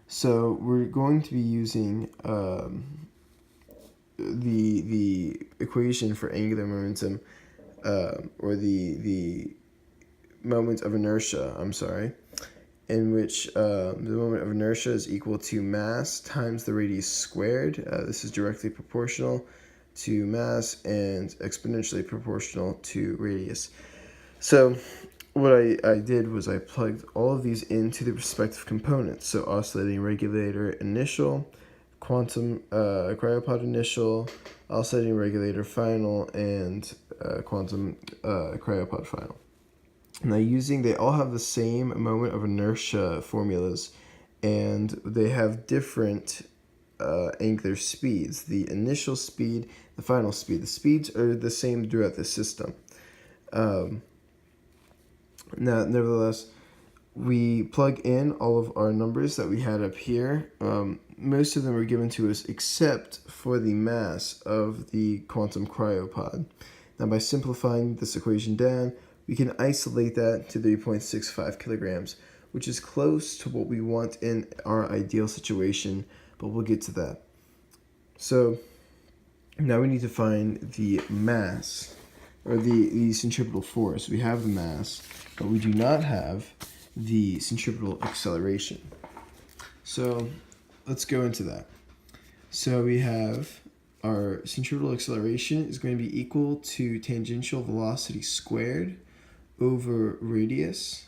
So we're going to be using the equation for angular momentum, or the moment of inertia, I'm sorry, in which the moment of inertia is equal to mass times the radius squared. This is directly proportional to mass and exponentially proportional to radius. So what I did was I plugged all of these into the respective components. So oscillating regulator initial, quantum cryopod initial, oscillating regulator final, and quantum cryopod final. Now they all have the same moment of inertia formulas, and they have different angular speeds. The initial speed, the final speed. The speeds are the same throughout the system. Now, nevertheless, we plug in all of our numbers that we had up here. Most of them are given to us except for the mass of the quantum cryopod. Now, by simplifying this equation down, we can isolate that to 3.65 kilograms, which is close to what we want in our ideal situation, but we'll get to that. So now we need to find the mass, or the centripetal force. We have the mass, but we do not have the centripetal acceleration. So let's go into that. So we have our centripetal acceleration is going to be equal to tangential velocity squared over radius,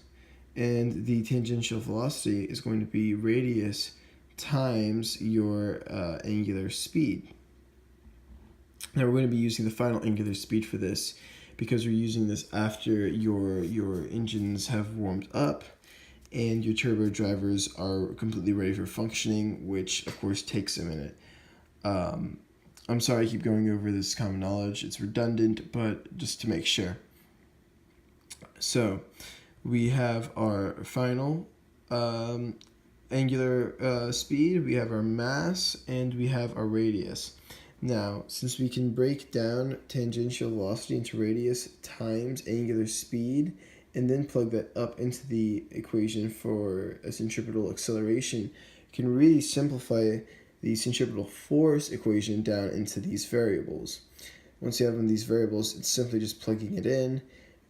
and the tangential velocity is going to be radius times your angular speed. Now we're going to be using the final angular speed for this because we're using this after your engines have warmed up and your turbo drivers are completely ready for functioning, which of course takes a minute. I'm sorry I keep going over this common knowledge. It's redundant, but just to make sure. So we have our final angular speed, we have our mass, and we have our radius. Now, since we can break down tangential velocity into radius times angular speed, and then plug that up into the equation for a centripetal acceleration, you can really simplify the centripetal force equation down into these variables. Once you have these variables, it's simply just plugging it in,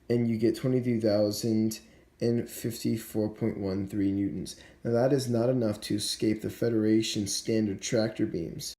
and you get 23,054.13 newtons. Now that is not enough to escape the Federation standard tractor beams.